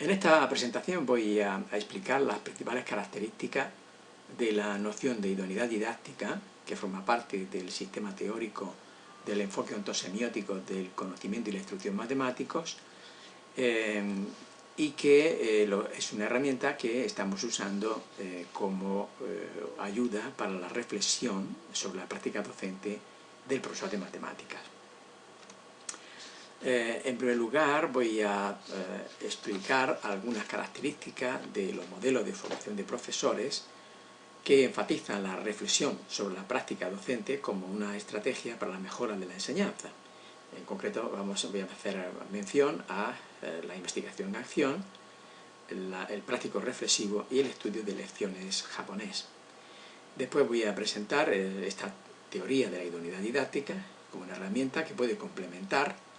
En esta presentación voy a explicar las principales características de la noción de idoneidad didáctica, que forma parte del sistema teórico del enfoque ontosemiótico del conocimiento y la instrucción matemáticos, y que es una herramienta que estamos usando como ayuda para la reflexión sobre la práctica docente del profesor de matemáticas. En primer lugar, voy a explicar algunas características de los modelos de formación de profesores que enfatizan la reflexión sobre la práctica docente como una estrategia para la mejora de la enseñanza. En concreto, voy a hacer mención a la investigación en acción, el práctico reflexivo y el estudio de lecciones japonés. Después voy a presentar esta teoría de la idoneidad didáctica como una herramienta que puede complementar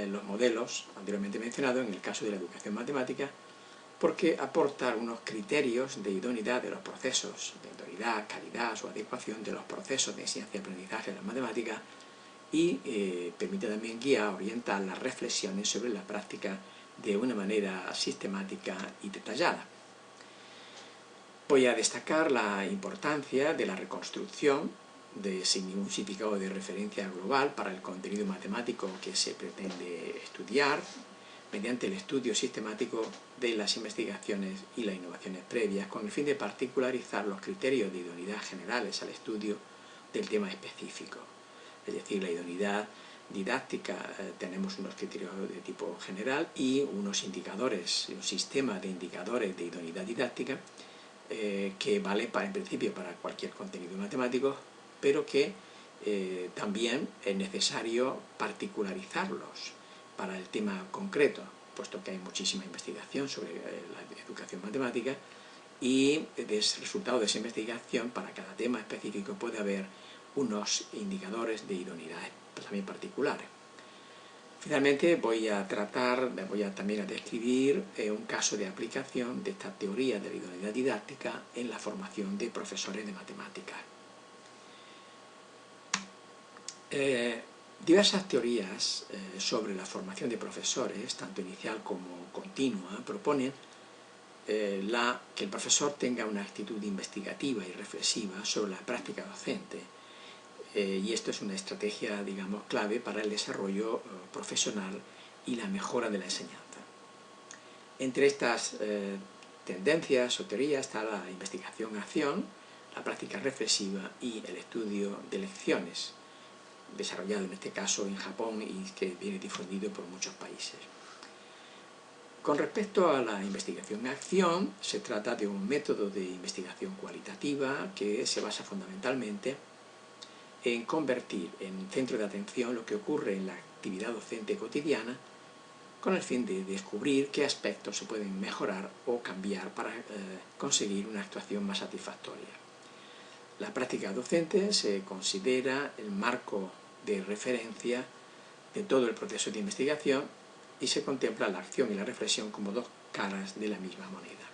los modelos anteriormente mencionados en el caso de la educación matemática, porque aporta algunos criterios de idoneidad de los procesos, de idoneidad, calidad o adecuación de los procesos de enseñanza y aprendizaje de las matemáticas y permite también guiar, orientar las reflexiones sobre la práctica de una manera sistemática y detallada. Voy a destacar la importancia de la reconstrucción sin ningún significado de referencia global para el contenido matemático que se pretende estudiar, mediante el estudio sistemático de las investigaciones y las innovaciones previas, con el fin de particularizar los criterios de idoneidad generales al estudio del tema específico. Es decir, la idoneidad didáctica, tenemos unos criterios de tipo general y unos indicadores, un sistema de indicadores de idoneidad didáctica que vale en principio para cualquier contenido matemático, pero que también es necesario particularizarlos para el tema concreto, puesto que hay muchísima investigación sobre la educación matemática y resultado de esa investigación para cada tema específico puede haber unos indicadores de idoneidad también particulares. Finalmente voy a también a describir un caso de aplicación de esta teoría de la idoneidad didáctica en la formación de profesores de matemáticas. Diversas teorías sobre la formación de profesores, tanto inicial como continua, proponen que el profesor tenga una actitud investigativa y reflexiva sobre la práctica docente, y esto es una estrategia, digamos, clave para el desarrollo profesional y la mejora de la enseñanza. Entre estas tendencias o teorías está la investigación-acción, la práctica reflexiva y el estudio de lecciones, desarrollado en este caso en Japón y que viene difundido por muchos países. Con respecto a la investigación-acción, se trata de un método de investigación cualitativa que se basa fundamentalmente en convertir en centro de atención lo que ocurre en la actividad docente cotidiana con el fin de descubrir qué aspectos se pueden mejorar o cambiar para conseguir una actuación más satisfactoria. La práctica docente se considera el marco de referencia de todo el proceso de investigación y se contempla la acción y la reflexión como dos caras de la misma moneda.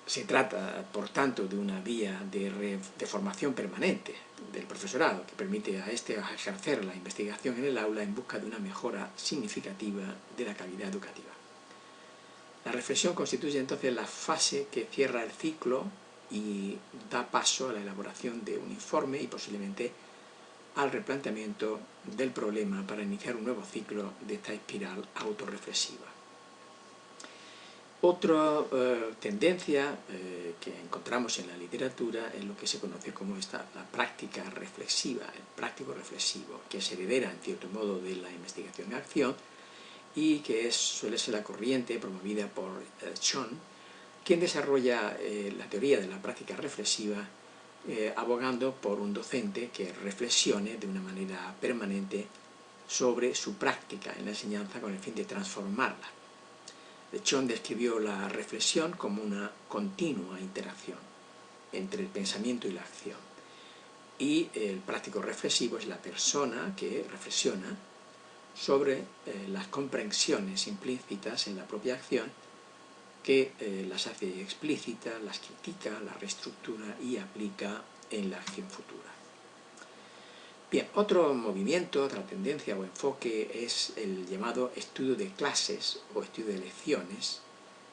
Se trata, por tanto, de una vía de formación permanente del profesorado que permite a este ejercer la investigación en el aula en busca de una mejora significativa de la calidad educativa. La reflexión constituye entonces la fase que cierra el ciclo y da paso a la elaboración de un informe y posiblemente al replanteamiento del problema para iniciar un nuevo ciclo de esta espiral autorreflexiva. Otra tendencia que encontramos en la literatura es lo que se conoce como la práctica reflexiva, el práctico reflexivo, que se heredera en cierto modo de la investigación en acción y que suele ser la corriente promovida por Chon, quien desarrolla la teoría de la práctica reflexiva abogando por un docente que reflexione de una manera permanente sobre su práctica en la enseñanza con el fin de transformarla. Chon describió la reflexión como una continua interacción entre el pensamiento y la acción. Y el práctico reflexivo es la persona que reflexiona sobre las comprensiones implícitas en la propia acción, que las hace explícitas, las critica, las reestructura y aplica en la acción futura. Bien, otro movimiento, otra tendencia o enfoque es el llamado estudio de clases o estudio de lecciones,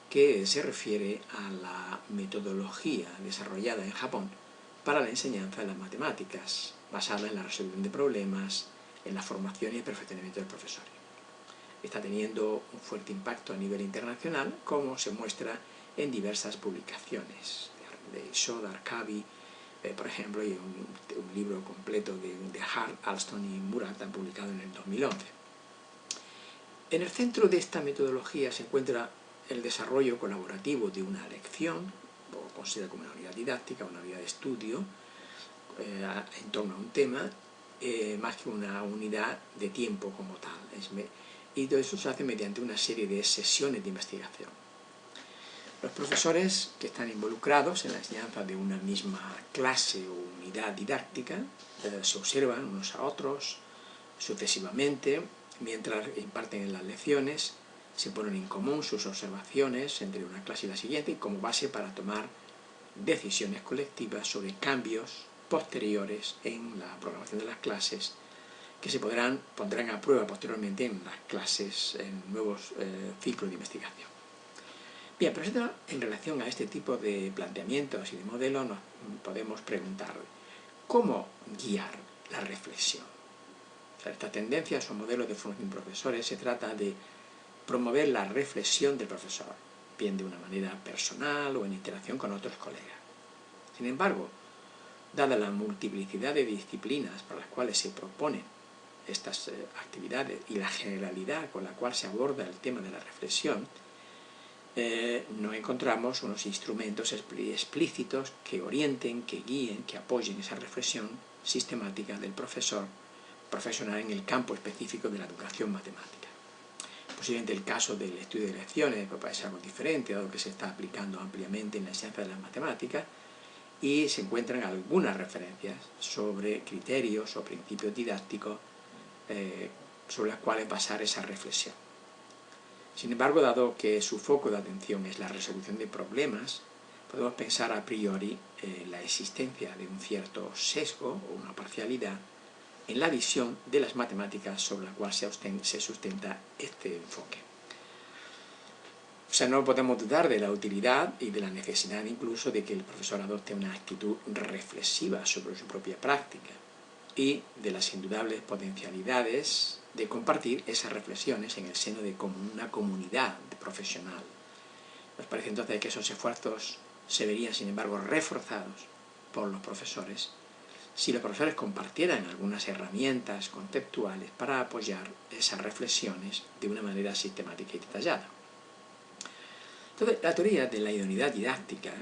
que se refiere a la metodología desarrollada en Japón para la enseñanza de las matemáticas, basada en la resolución de problemas, en la formación y el perfeccionamiento del profesor. Está teniendo un fuerte impacto a nivel internacional, como se muestra en diversas publicaciones de Shoda Arkabi, por ejemplo, y un libro completo de Hart, Alston y Murata, publicado en el 2011. En el centro de esta metodología se encuentra el desarrollo colaborativo de una lección, o considerada como una unidad didáctica, una unidad de estudio, en torno a un tema, más que una unidad de tiempo como tal. Y todo eso se hace mediante una serie de sesiones de investigación. Los profesores que están involucrados en la enseñanza de una misma clase o unidad didáctica se observan unos a otros sucesivamente mientras imparten las lecciones, se ponen en común sus observaciones entre una clase y la siguiente y como base para tomar decisiones colectivas sobre cambios posteriores en la programación de las clases que se pondrán a prueba posteriormente en las clases, en nuevos ciclos de investigación. Bien, pero en relación a este tipo de planteamientos y de modelos nos podemos preguntar ¿cómo guiar la reflexión? O sea, esta tendencia o modelos de formación de profesores se trata de promover la reflexión del profesor, bien de una manera personal o en interacción con otros colegas. Sin embargo, dada la multiplicidad de disciplinas para las cuales se proponen estas actividades y la generalidad con la cual se aborda el tema de la reflexión, no encontramos unos instrumentos explícitos que orienten, que guíen, que apoyen esa reflexión sistemática del profesor profesional en el campo específico de la educación matemática. Posiblemente el caso del estudio de lecciones puede ser algo diferente, dado que se está aplicando ampliamente en la ciencia de las matemáticas, y se encuentran algunas referencias sobre criterios o principios didácticos sobre los cuales basar esa reflexión. Sin embargo, dado que su foco de atención es la resolución de problemas, podemos pensar a priori la existencia de un cierto sesgo o una parcialidad en la visión de las matemáticas sobre la cual se sustenta este enfoque. O sea, no podemos dudar de la utilidad y de la necesidad incluso de que el profesor adopte una actitud reflexiva sobre su propia práctica y de las indudables potencialidades de compartir esas reflexiones en el seno de una comunidad profesional. Nos parece entonces que esos esfuerzos se verían, sin embargo, reforzados por los profesores si los profesores compartieran algunas herramientas conceptuales para apoyar esas reflexiones de una manera sistemática y detallada. Entonces, la teoría de la idoneidad didáctica,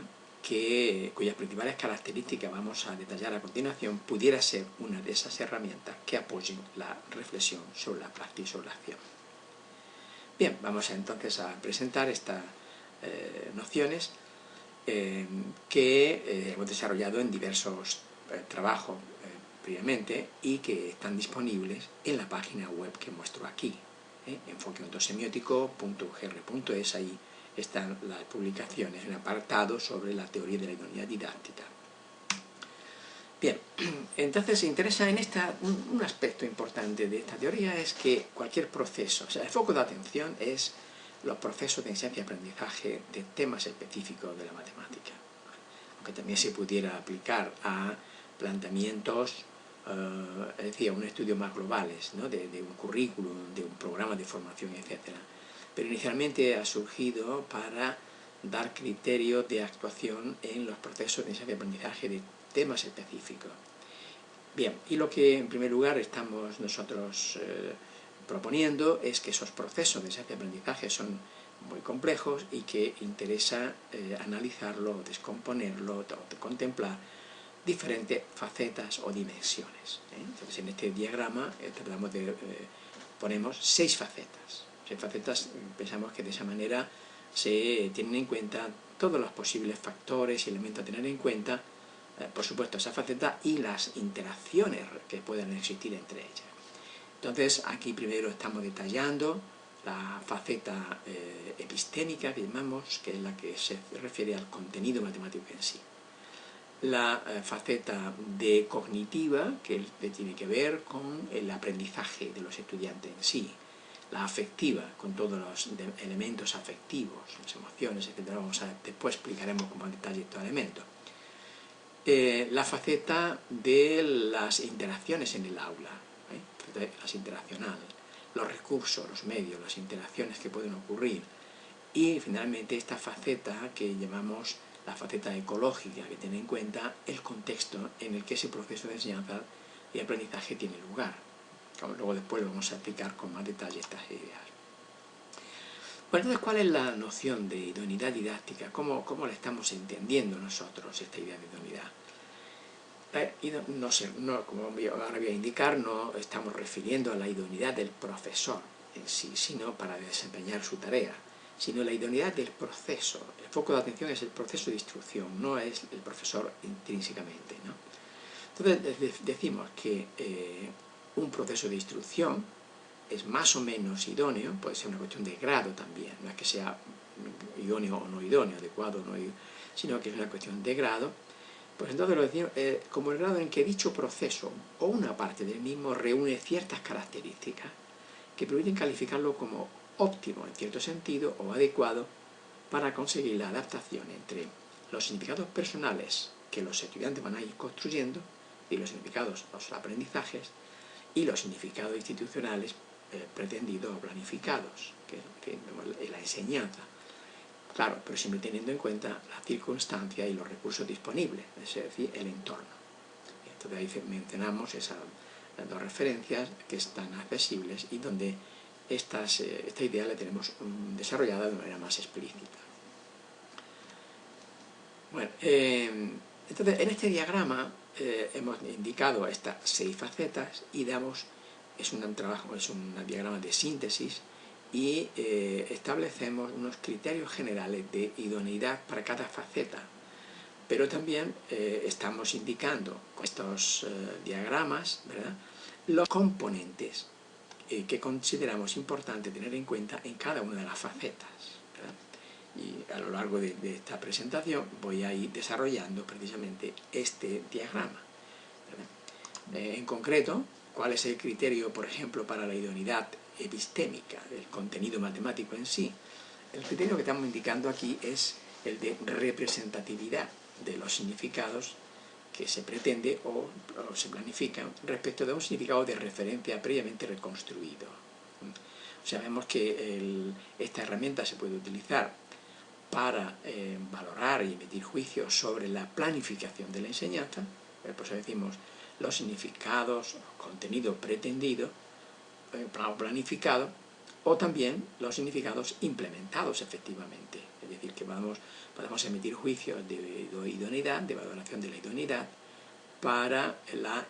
cuyas principales características vamos a detallar a continuación, pudiera ser una de esas herramientas que apoyen la reflexión sobre la práctica y sobre la acción. Bien, vamos entonces a presentar estas nociones que hemos desarrollado en diversos trabajos previamente y que están disponibles en la página web que muestro aquí, enfoqueontosemiótico.ugr.es. Ahí están las publicaciones en apartado sobre la teoría de la idoneidad didáctica. Bien, entonces se interesa en un aspecto importante de esta teoría es que cualquier proceso, o sea, el foco de atención es los procesos de enseñanza y aprendizaje de temas específicos de la matemática, aunque también se pudiera aplicar a planteamientos, es decir, a un estudio más globales, ¿no? de un currículum, de un programa de formación, etc. Pero inicialmente ha surgido para dar criterios de actuación en los procesos de enseñanza y aprendizaje de temas específicos. Bien, y lo que en primer lugar estamos nosotros proponiendo es que esos procesos de enseñanza y aprendizaje son muy complejos y que interesa analizarlo, descomponerlo, contemplar diferentes facetas o dimensiones. Entonces, en este diagrama ponemos 6 facetas. 6 facetas, pensamos que de esa manera se tienen en cuenta todos los posibles factores y elementos a tener en cuenta, por supuesto, esa faceta y las interacciones que puedan existir entre ellas. Entonces, aquí primero estamos detallando la faceta epistémica, que llamamos, que es la que se refiere al contenido matemático en sí. la faceta de cognitiva, que tiene que ver con el aprendizaje de los estudiantes en sí, la afectiva, con todos los elementos afectivos, las emociones, etc. Después explicaremos con más detalle estos elementos. La faceta de las interacciones en el aula, las interaccionales, los recursos, los medios, las interacciones que pueden ocurrir, y finalmente esta faceta que llamamos la faceta ecológica, que tiene en cuenta el contexto en el que ese proceso de enseñanza y aprendizaje tiene lugar. Luego después lo vamos a explicar con más detalle estas ideas. Bueno, entonces, ¿cuál es la noción de idoneidad didáctica? ¿Cómo la estamos entendiendo nosotros, esta idea de idoneidad? Como ahora voy a indicar, no estamos refiriendo a la idoneidad del profesor en sí, sino para desempeñar su tarea, sino la idoneidad del proceso. El foco de atención es el proceso de instrucción, no es el profesor intrínsecamente, ¿no? Entonces decimos que un proceso de instrucción es más o menos idóneo, puede ser una cuestión de grado también, no es que sea idóneo o no idóneo, adecuado o no idóneo, sino que es una cuestión de grado. Pues entonces lo decimos como el grado en que dicho proceso o una parte del mismo reúne ciertas características que permiten calificarlo como óptimo en cierto sentido o adecuado para conseguir la adaptación entre los significados personales que los estudiantes van a ir construyendo y los significados, los aprendizajes y los significados institucionales pretendidos o planificados, que es la enseñanza. Claro, pero siempre teniendo en cuenta la circunstancia y los recursos disponibles, es decir, el entorno. Entonces ahí mencionamos esas dos referencias que están accesibles y donde esta idea la tenemos desarrollada de manera más explícita. Bueno, entonces en este diagrama hemos indicado estas 6 facetas y es un diagrama de síntesis y establecemos unos criterios generales de idoneidad para cada faceta, pero también estamos indicando con estos diagramas, ¿verdad?, los componentes que consideramos importante tener en cuenta en cada una de las facetas, ¿verdad? Y a lo largo de esta presentación voy a ir desarrollando precisamente este diagrama, ¿verdad? En concreto, ¿cuál es el criterio, por ejemplo, para la idoneidad epistémica del contenido matemático en sí? El criterio que estamos indicando aquí es el de representatividad de los significados que se pretende o se planifican respecto de un significado de referencia previamente reconstruido. Sabemos que esta herramienta se puede utilizar para valorar y emitir juicios sobre la planificación de la enseñanza. Por eso decimos los significados, contenido pretendido, planificado, o también los significados implementados efectivamente. Es decir, que podemos emitir juicios de idoneidad, de valoración de la idoneidad, para la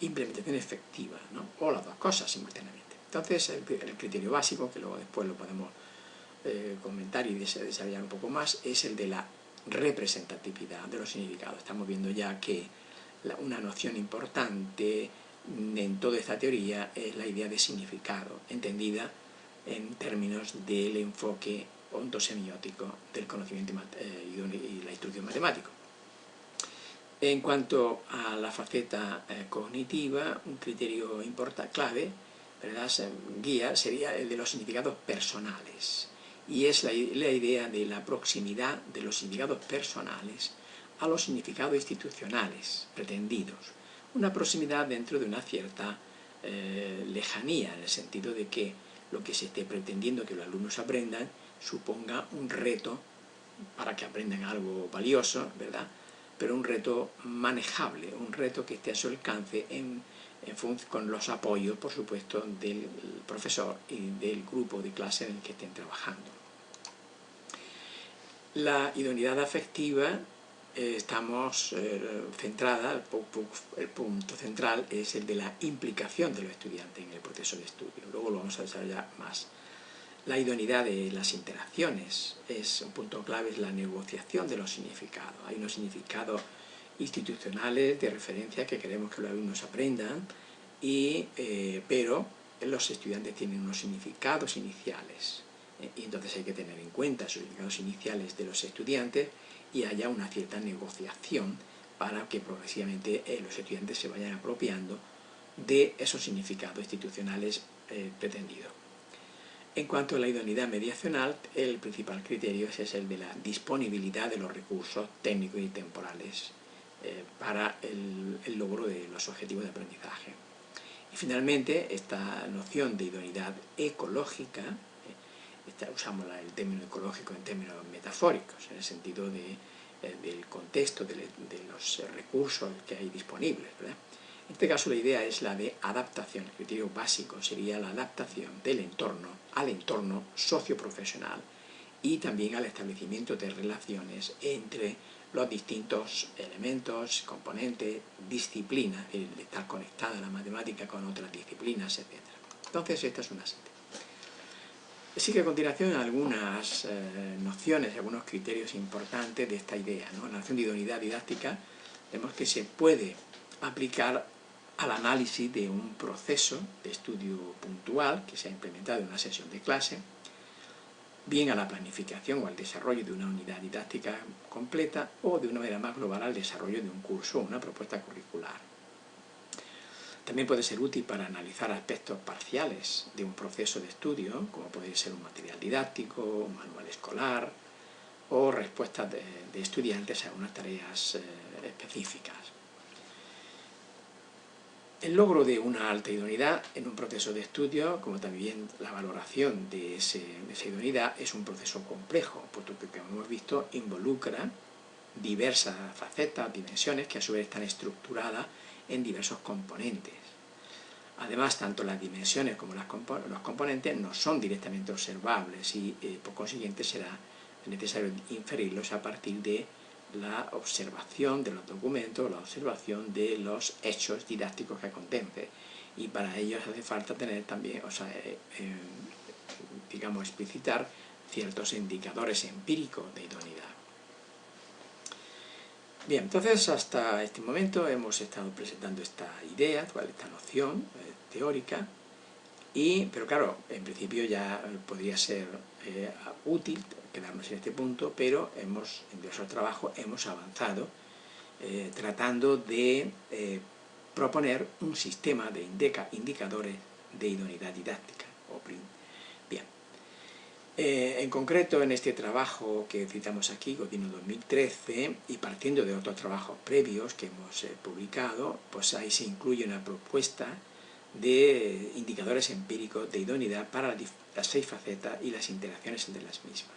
implementación efectiva, ¿no?, o las dos cosas simultáneamente. Entonces, el criterio básico, que luego después lo podemos comentar y desarrollar un poco más, es el de la representatividad de los significados. Estamos viendo ya que una noción importante en toda esta teoría es la idea de significado, entendida en términos del enfoque ontosemiótico del conocimiento y la instrucción matemática. En cuanto a la faceta cognitiva, un criterio clave, ¿verdad?, guía, sería el de los significados personales. Y es la idea de la proximidad de los significados personales a los significados institucionales pretendidos. Una proximidad dentro de una cierta lejanía, en el sentido de que lo que se esté pretendiendo que los alumnos aprendan suponga un reto para que aprendan algo valioso, ¿verdad?, pero un reto manejable, un reto que esté a su alcance con los apoyos, por supuesto, del profesor y del grupo de clase en el que estén trabajando. La idoneidad afectiva estamos centrada, el punto central es el de la implicación de los estudiantes en el proceso de estudio. Luego lo vamos a desarrollar más. La idoneidad de las interacciones un punto clave, es la negociación de los significados. Hay unos significados institucionales de referencia que queremos que los alumnos aprendan, pero los estudiantes tienen unos significados iniciales. Y entonces hay que tener en cuenta esos significados iniciales de los estudiantes y haya una cierta negociación para que progresivamente los estudiantes se vayan apropiando de esos significados institucionales pretendidos. En cuanto a la idoneidad mediacional, el principal criterio es el de la disponibilidad de los recursos técnicos y temporales para el logro de los objetivos de aprendizaje. Y finalmente, esta noción de idoneidad ecológica, usamos el término ecológico en términos metafóricos, en el sentido del contexto, de los recursos que hay disponibles, ¿verdad? En este caso la idea es la de adaptación. El criterio básico sería la adaptación del entorno al entorno socioprofesional y también al establecimiento de relaciones entre los distintos elementos, componentes, disciplinas, el estar conectada la matemática con otras disciplinas, etc. Entonces esta es una síntesis. Sigue a continuación algunas nociones, algunos criterios importantes de esta idea, ¿no? La noción de idoneidad didáctica vemos que se puede aplicar al análisis de un proceso de estudio puntual que se ha implementado en una sesión de clase, bien a la planificación o al desarrollo de una unidad didáctica completa o de una manera más global al desarrollo de un curso o una propuesta curricular. También puede ser útil para analizar aspectos parciales de un proceso de estudio, como puede ser un material didáctico, un manual escolar o respuestas de estudiantes a unas tareas específicas. El logro de una alta idoneidad en un proceso de estudio, como también la valoración de esa idoneidad, es un proceso complejo, puesto que, como hemos visto, involucra diversas facetas, dimensiones, que a su vez están estructuradas en diversos componentes. Además, tanto las dimensiones como los componentes no son directamente observables y, por consiguiente, será necesario inferirlos a partir de la observación de los documentos, la observación de los hechos didácticos que contemplen. Y para ello hace falta tener también, digamos, explicitar ciertos indicadores empíricos de idoneidad. Bien, entonces hasta este momento hemos estado presentando esta idea, esta noción teórica, pero claro, en principio ya podría ser útil quedarnos en este punto, pero en diversos trabajos hemos avanzado tratando de proponer un sistema de indicadores de idoneidad didáctica. Bien. En concreto, en este trabajo que citamos aquí, Godino 2013, y partiendo de otros trabajos previos que hemos publicado, pues ahí se incluye una propuesta de indicadores empíricos de idoneidad para las 6 facetas y las interacciones entre las mismas.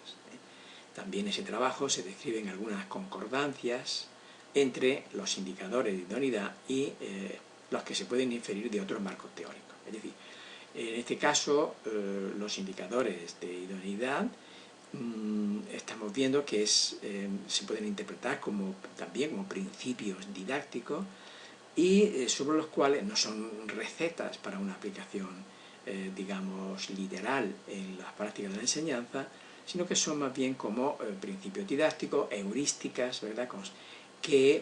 También en ese trabajo se describen algunas concordancias entre los indicadores de idoneidad y los que se pueden inferir de otros marcos teóricos. Es decir, en este caso, los indicadores de idoneidad estamos viendo que se pueden interpretar también como principios didácticos y sobre los cuales no son recetas para una aplicación, digamos, literal en las prácticas de la enseñanza, sino que son más bien como principios didácticos, heurísticas, ¿verdad?,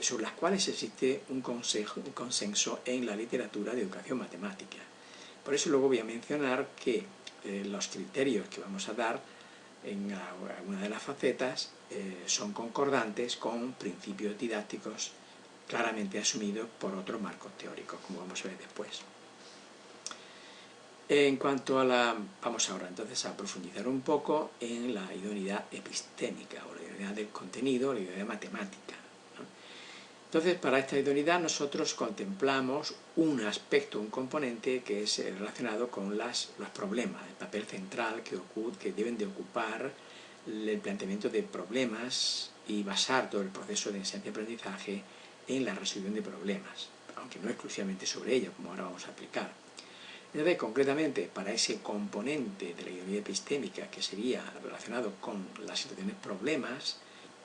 sobre las cuales existe un consenso en la literatura de educación matemática. Por eso luego voy a mencionar que los criterios que vamos a dar en alguna de las facetas son concordantes con principios didácticos claramente asumidos por otros marcos teóricos, como vamos a ver después. En cuanto a vamos ahora entonces a profundizar un poco en la idoneidad epistémica, o la idoneidad del contenido, la idoneidad matemática, ¿no? Entonces, para esta idoneidad nosotros contemplamos un aspecto, un componente que es relacionado con los problemas, el papel central que deben de ocupar el planteamiento de problemas y basar todo el proceso de enseñanza-aprendizaje en la resolución de problemas, aunque no exclusivamente sobre ello, como ahora vamos a aplicar. Entonces, concretamente, para ese componente de la idoneidad epistémica que sería relacionado con las situaciones problemas,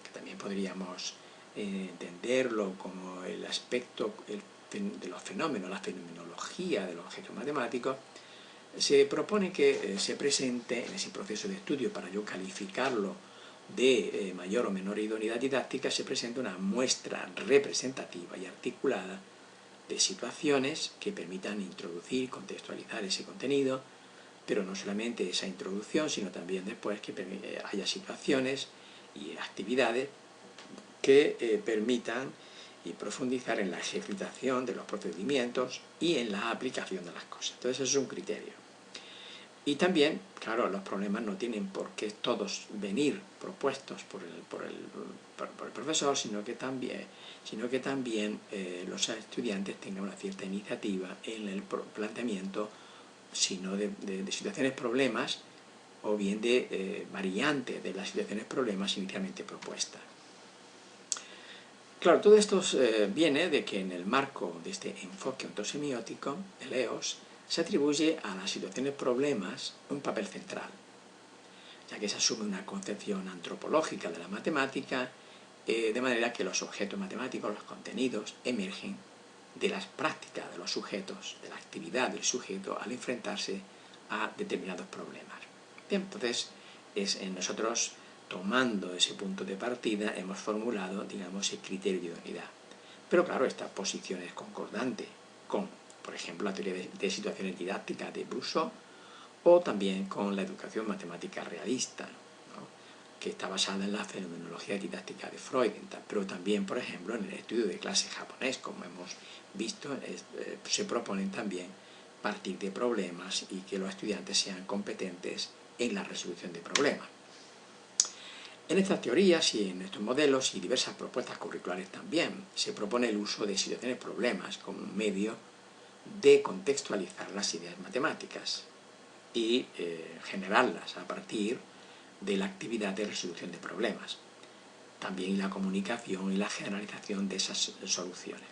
que también podríamos entenderlo como el aspecto de los fenómenos, la fenomenología de los objetos matemáticos, se propone que se presente en ese proceso de estudio, para yo calificarlo de mayor o menor idoneidad didáctica, se presenta una muestra representativa y articulada de situaciones que permitan introducir, contextualizar ese contenido, pero no solamente esa introducción, sino también después que haya situaciones y actividades que permitan y profundizar en la ejercitación de los procedimientos y en la aplicación de las cosas. Entonces, eso es un criterio. Y también, claro, los problemas no tienen por qué todos venir propuestos por el profesor, sino que también los estudiantes tengan una cierta iniciativa en el planteamiento, sino de situaciones problemas, o bien de variantes de las situaciones problemas inicialmente propuestas. Claro, todo esto viene de que en el marco de este enfoque ontosemiótico, el EOS, se atribuye a las situaciones problemas un papel central, ya que se asume una concepción antropológica de la matemática, de manera que los objetos matemáticos, los contenidos, emergen de las prácticas de los sujetos, de la actividad del sujeto al enfrentarse a determinados problemas. Bien, entonces, nosotros, tomando ese punto de partida, hemos formulado, digamos, el criterio de idoneidad. Pero claro, esta posición es concordante con, por ejemplo, la teoría de situaciones didácticas de Brousseau, o también con la educación matemática realista, ¿no?, que está basada en la fenomenología didáctica de Freud, pero también, por ejemplo, en el estudio de clase japonés, como hemos visto, se proponen también partir de problemas y que los estudiantes sean competentes en la resolución de problemas. En estas teorías y en estos modelos y diversas propuestas curriculares también se propone el uso de situaciones problemas como un medio de contextualizar las ideas matemáticas y generarlas a partir de la actividad de resolución de problemas. También la comunicación y la generalización de esas soluciones.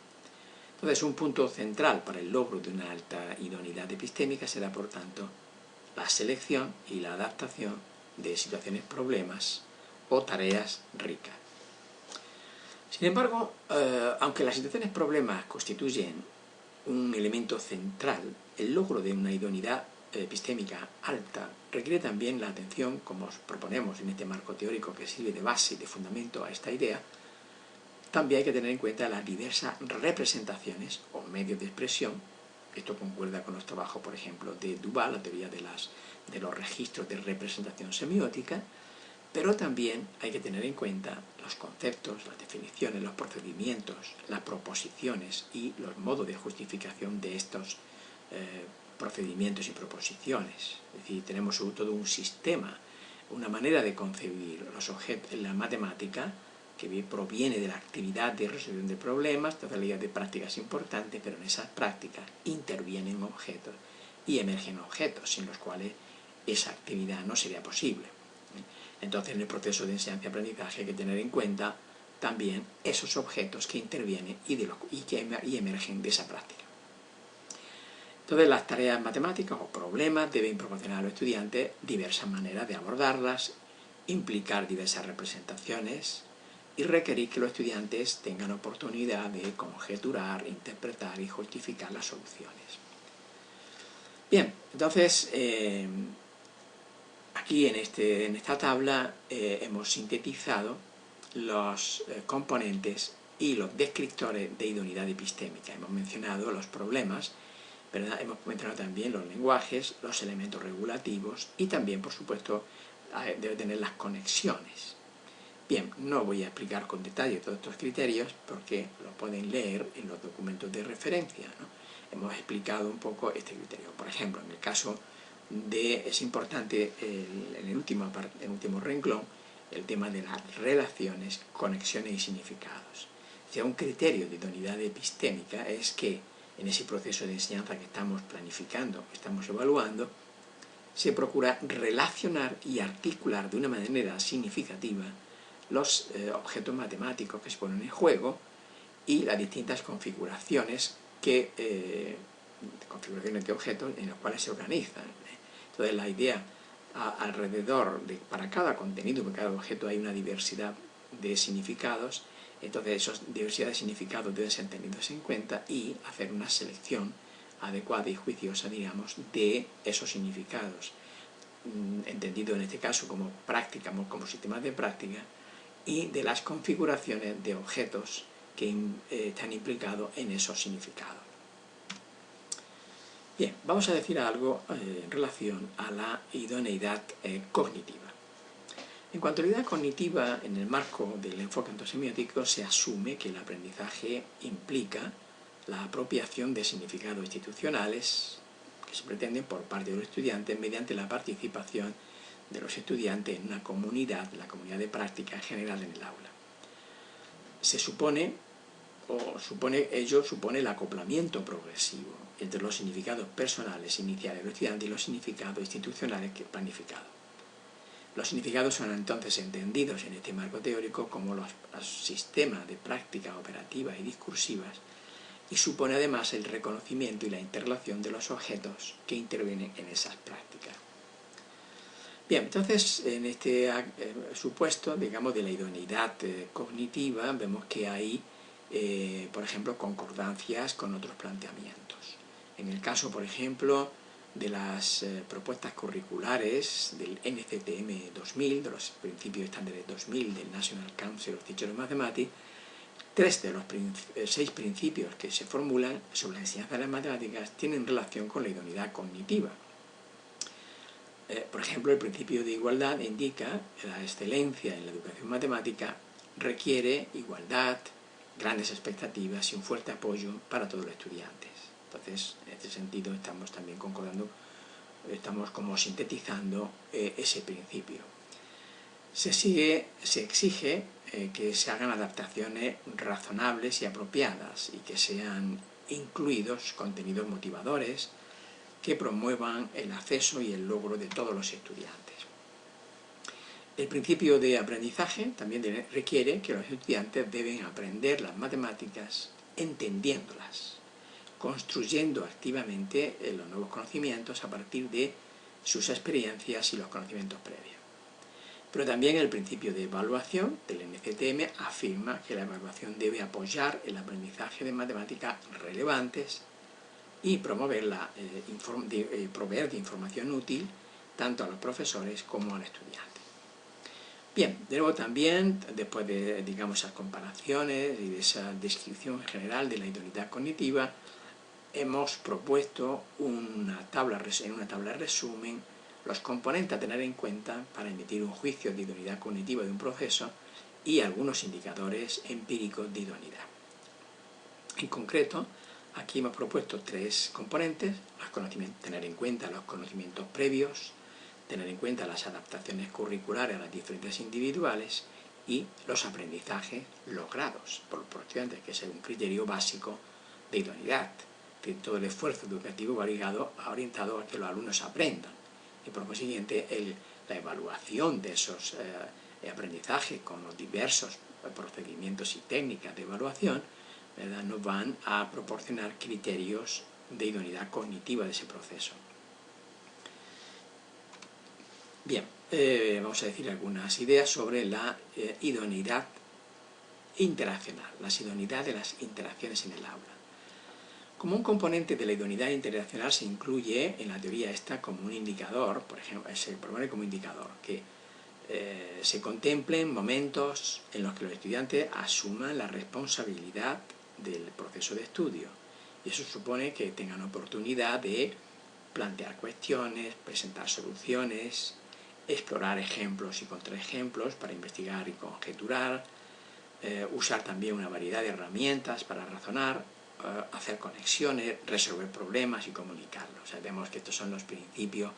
Entonces, un punto central para el logro de una alta idoneidad epistémica será, por tanto, la selección y la adaptación de situaciones problemas o tareas ricas. Sin embargo, aunque las situaciones problemas constituyen un elemento central, el logro de una idoneidad epistémica alta requiere también la atención, como os proponemos en este marco teórico que sirve de base y de fundamento a esta idea. También hay que tener en cuenta las diversas representaciones o medios de expresión. Esto concuerda con los trabajos, por ejemplo, de Duval, la teoría de los registros de representación semiótica, pero también hay que tener en cuenta los conceptos, las definiciones, los procedimientos, las proposiciones y los modos de justificación de estos procedimientos y proposiciones. Es decir, tenemos sobre todo un sistema, una manera de concebir los objetos en la matemática que proviene de la actividad de resolución de problemas, totalidad de prácticas importantes, pero en esas prácticas intervienen objetos y emergen objetos sin los cuales esa actividad no sería posible. Entonces, en el proceso de enseñanza-aprendizaje hay que tener en cuenta también esos objetos que intervienen y emergen de esa práctica. Entonces, las tareas matemáticas o problemas deben proporcionar a los estudiantes diversas maneras de abordarlas, implicar diversas representaciones y requerir que los estudiantes tengan oportunidad de conjeturar, interpretar y justificar las soluciones. Bien, entonces, aquí en esta tabla hemos sintetizado los componentes y los descriptores de idoneidad epistémica. Hemos mencionado los problemas, ¿verdad? Hemos mencionado también los lenguajes, los elementos regulativos y también, por supuesto, debe tener las conexiones. Bien, no voy a explicar con detalle todos estos criterios porque los pueden leer en los documentos de referencia, ¿no? Hemos explicado un poco este criterio. Por ejemplo, en el caso es importante en el último renglón el tema de las relaciones, conexiones y significados. O sea, un criterio de idoneidad epistémica es que en ese proceso de enseñanza que estamos planificando, que estamos evaluando, se procura relacionar y articular de una manera significativa los objetos matemáticos que se ponen en juego y las distintas configuraciones de objetos en los cuales se organizan. Entonces, la idea alrededor para cada contenido, para cada objeto hay una diversidad de significados. Entonces, esas diversidad de significados deben ser tenidos en cuenta y hacer una selección adecuada y juiciosa, digamos, de esos significados, entendido en este caso como práctica, como sistemas de práctica, y de las configuraciones de objetos que están implicados en esos significados. Bien, vamos a decir algo en relación a la idoneidad cognitiva. En cuanto a la idea cognitiva, en el marco del enfoque ontosemiótico se asume que el aprendizaje implica la apropiación de significados institucionales que se pretenden por parte de los estudiantes mediante la participación de los estudiantes en una comunidad, la comunidad de práctica en general en el aula. Ello supone el acoplamiento progresivo entre los significados personales iniciales de los estudiantes y los significados institucionales planificados. Los significados son entonces entendidos en este marco teórico como los sistemas de prácticas operativas y discursivas y supone además el reconocimiento y la interrelación de los objetos que intervienen en esas prácticas. Bien, entonces en este supuesto, digamos, de la idoneidad cognitiva, vemos que hay, por ejemplo, concordancias con otros planteamientos. En el caso, por ejemplo, de las propuestas curriculares del NCTM 2000, de los principios estándares 2000 del National Council of Teachers of Mathematics, 3 de los 6 principios que se formulan sobre la enseñanza de las matemáticas tienen relación con la idoneidad cognitiva. Por ejemplo, el principio de igualdad indica que la excelencia en la educación matemática requiere igualdad, grandes expectativas y un fuerte apoyo para todos los estudiantes. Entonces, en este sentido, estamos también concordando, estamos como sintetizando ese principio. Se exige que se hagan adaptaciones razonables y apropiadas y que sean incluidos contenidos motivadores que promuevan el acceso y el logro de todos los estudiantes. El principio de aprendizaje también requiere que los estudiantes deben aprender las matemáticas entendiéndolas, construyendo activamente los nuevos conocimientos a partir de sus experiencias y los conocimientos previos. Pero también el principio de evaluación del NCTM afirma que la evaluación debe apoyar el aprendizaje de matemáticas relevantes y proveer de información útil tanto a los profesores como al estudiante. Bien, de nuevo también, después de, digamos, esas comparaciones y de esa descripción general de la idoneidad cognitiva, hemos propuesto en una tabla de resumen los componentes a tener en cuenta para emitir un juicio de idoneidad cognitiva de un proceso y algunos indicadores empíricos de idoneidad. En concreto, aquí hemos propuesto 3 componentes: tener en cuenta los conocimientos previos, tener en cuenta las adaptaciones curriculares a las diferencias individuales y los aprendizajes logrados por los estudiantes, que es un criterio básico de idoneidad. Que todo el esfuerzo educativo va orientado a que los alumnos aprendan. Y por consiguiente, la evaluación de esos aprendizajes con los diversos procedimientos y técnicas de evaluación, ¿verdad?, nos van a proporcionar criterios de idoneidad cognitiva de ese proceso. Bien, vamos a decir algunas ideas sobre la idoneidad interaccional, las idoneidades de las interacciones en el aula. Como un componente de la idoneidad interaccional se incluye en la teoría esta como un indicador, por ejemplo, se propone como indicador que se contemplen momentos en los que los estudiantes asuman la responsabilidad del proceso de estudio. Y eso supone que tengan oportunidad de plantear cuestiones, presentar soluciones, explorar ejemplos y contraejemplos para investigar y conjeturar, usar también una variedad de herramientas para razonar, hacer conexiones, resolver problemas y comunicarlos. O sea, vemos que estos son los principios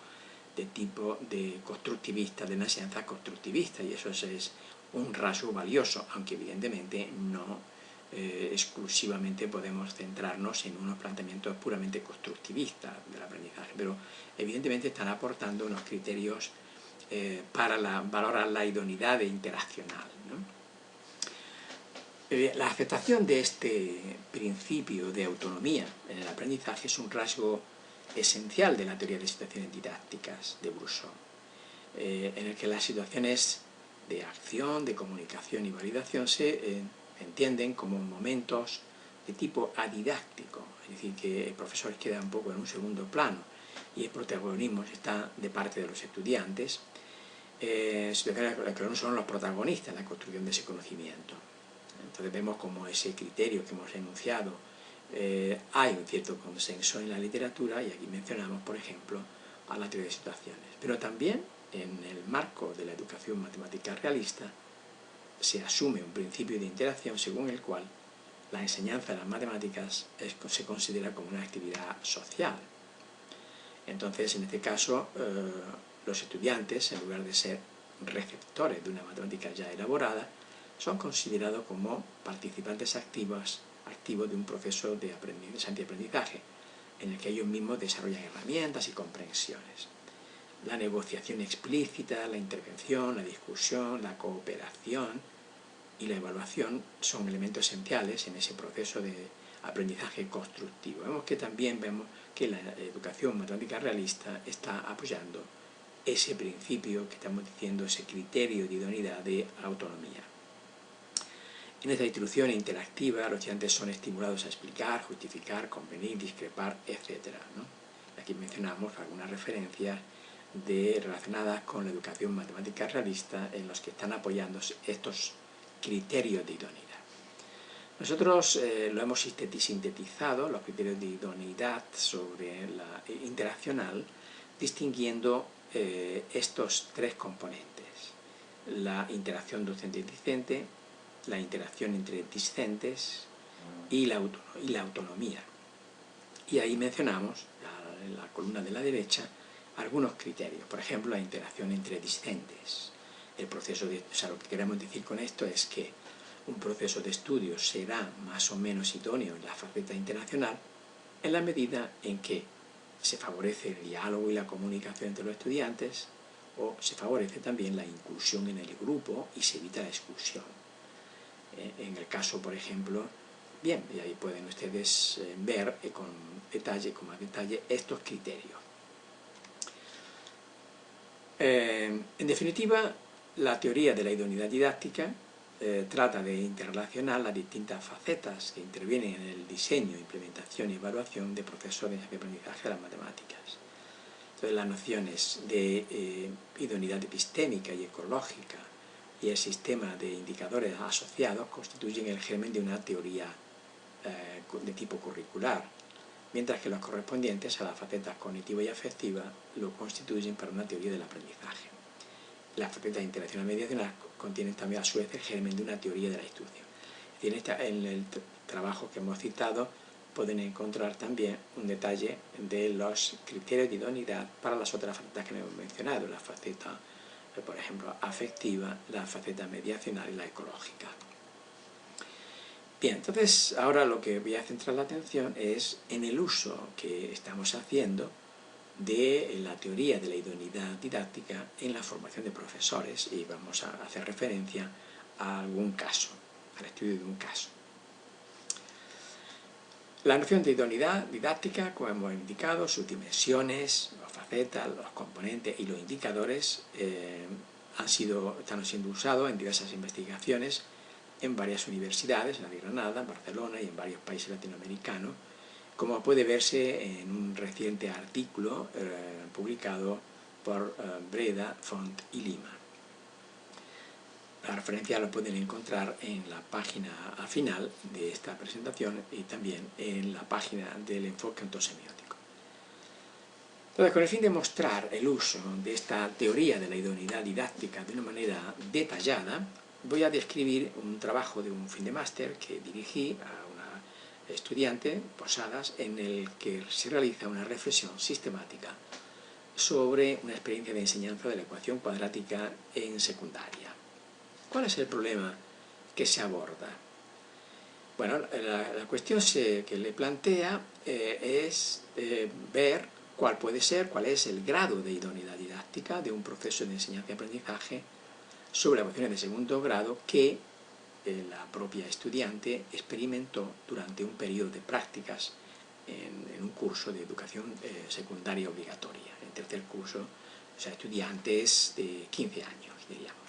de tipo de constructivista, de una enseñanza constructivista, y eso es un rasgo valioso, aunque evidentemente no exclusivamente podemos centrarnos en unos planteamientos puramente constructivistas del aprendizaje, pero evidentemente están aportando unos criterios para valorar la idoneidad interaccional, ¿no? La aceptación de este principio de autonomía en el aprendizaje es un rasgo esencial de la teoría de situaciones didácticas de Brousseau, en el que las situaciones de acción, de comunicación y validación se entienden como momentos de tipo adidáctico, es decir, que el profesor queda un poco en un segundo plano y el protagonismo está de parte de los estudiantes, situaciones en las que no son los protagonistas en la construcción de ese conocimiento. Entonces vemos como ese criterio que hemos enunciado hay un cierto consenso en la literatura, y aquí mencionamos, por ejemplo, a la teoría de situaciones. Pero también en el marco de la educación matemática realista, se asume un principio de interacción según el cual la enseñanza de las matemáticas se considera como una actividad social. Entonces, en este caso, los estudiantes, en lugar de ser receptores de una matemática ya elaborada, son considerados como participantes activos de un proceso de aprendizaje, en el que ellos mismos desarrollan herramientas y comprensiones. La negociación explícita, la intervención, la discusión, la cooperación y la evaluación son elementos esenciales en ese proceso de aprendizaje constructivo. Vemos que la educación matemática realista está apoyando ese principio que estamos diciendo, ese criterio de idoneidad de autonomía. En esta instrucción interactiva, los estudiantes son estimulados a explicar, justificar, convenir, discrepar, etc., ¿no? Aquí mencionamos algunas referencias relacionadas con la educación matemática realista en los que están apoyando estos criterios de idoneidad. Nosotros lo hemos sintetizado, los criterios de idoneidad sobre la interaccional, distinguiendo estos tres componentes: la interacción docente-discente, la interacción entre discentes y la autonomía. Y ahí mencionamos, en la columna de la derecha, algunos criterios. Por ejemplo, la interacción entre discentes. Lo que queremos decir con esto es que un proceso de estudio será más o menos idóneo en la faceta internacional en la medida en que se favorece el diálogo y la comunicación entre los estudiantes, o se favorece también la inclusión en el grupo y se evita la exclusión. En el caso, por ejemplo, bien, y ahí pueden ustedes ver con más detalle estos criterios. En definitiva, la teoría de la idoneidad didáctica trata de interrelacionar las distintas facetas que intervienen en el diseño, implementación y evaluación de procesos de aprendizaje de las matemáticas. Entonces, las nociones de idoneidad epistémica y ecológica y el sistema de indicadores asociados constituyen el germen de una teoría de tipo curricular, mientras que los correspondientes a las facetas cognitiva y afectiva lo constituyen para una teoría del aprendizaje. Las facetas interaccional y mediacional contienen también a su vez el germen de una teoría de la instrucción. En el trabajo que hemos citado pueden encontrar también un detalle de los criterios de idoneidad para las otras facetas que hemos mencionado, la faceta, por ejemplo, afectiva, la faceta mediacional y la ecológica. Bien, entonces ahora lo que voy a centrar la atención es en el uso que estamos haciendo de la teoría de la idoneidad didáctica en la formación de profesores, y vamos a hacer referencia a algún caso, al estudio de un caso. La noción de idoneidad didáctica, como hemos indicado, sus dimensiones, las facetas, los componentes y los indicadores están siendo usados en diversas investigaciones en varias universidades, en la de Granada, en Barcelona y en varios países latinoamericanos, como puede verse en un reciente artículo publicado por Breda, Font y Lima. La referencia lo pueden encontrar en la página al final de esta presentación y también en la página del enfoque ontosemiótico. Entonces, con el fin de mostrar el uso de esta teoría de la idoneidad didáctica de una manera detallada, voy a describir un trabajo de un fin de máster que dirigí a una estudiante, Posadas, en el que se realiza una reflexión sistemática sobre una experiencia de enseñanza de la ecuación cuadrática en secundaria. ¿Cuál es el problema que se aborda? Bueno, la cuestión que le plantea es ver cuál es el grado de idoneidad didáctica de un proceso de enseñanza y aprendizaje sobre ecuaciones de segundo grado que la propia estudiante experimentó durante un periodo de prácticas en un curso de educación secundaria obligatoria, en tercer curso, o sea, estudiantes de 15 años, diríamos.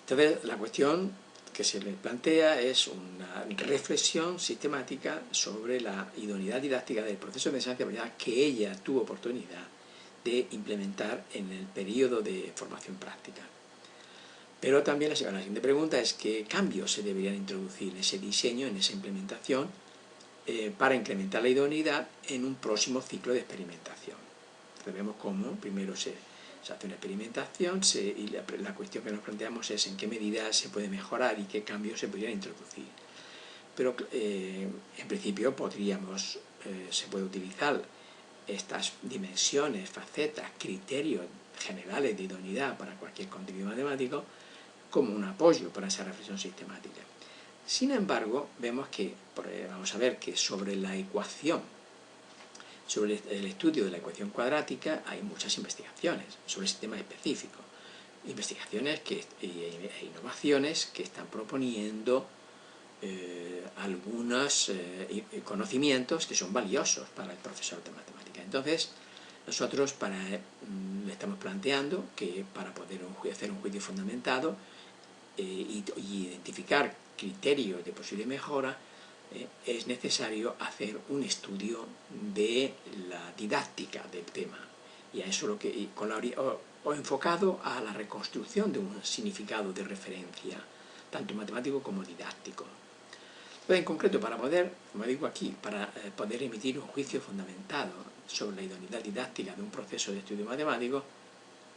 Entonces, la cuestión que se le plantea es una reflexión sistemática sobre la idoneidad didáctica del proceso de enseñanza y aprendizaje que ella tuvo oportunidad de implementar en el periodo de formación práctica. Pero también la siguiente pregunta es qué cambios se deberían introducir en ese diseño, en esa implementación, para incrementar la idoneidad en un próximo ciclo de experimentación. Entonces vemos cómo primero se Se hace una experimentación y la cuestión que nos planteamos es en qué medida se puede mejorar y qué cambios se podrían introducir. Pero en principio se puede utilizar estas dimensiones, facetas, criterios generales de idoneidad para cualquier contenido matemático como un apoyo para esa reflexión sistemática. Sin embargo, vemos que, vamos a ver que sobre la ecuación, sobre el estudio de la ecuación cuadrática hay muchas investigaciones sobre sistemas específicos, investigaciones e innovaciones que están proponiendo algunos conocimientos que son valiosos para el profesor de matemáticas. Entonces, nosotros le estamos planteando que para poder hacer un juicio fundamentado y identificar criterios de posible mejora, es necesario hacer un estudio de la didáctica del tema, y a eso o enfocado a la reconstrucción de un significado de referencia, tanto matemático como didáctico. Pero en concreto, para poder, como digo aquí, para poder emitir un juicio fundamentado sobre la idoneidad didáctica de un proceso de estudio matemático,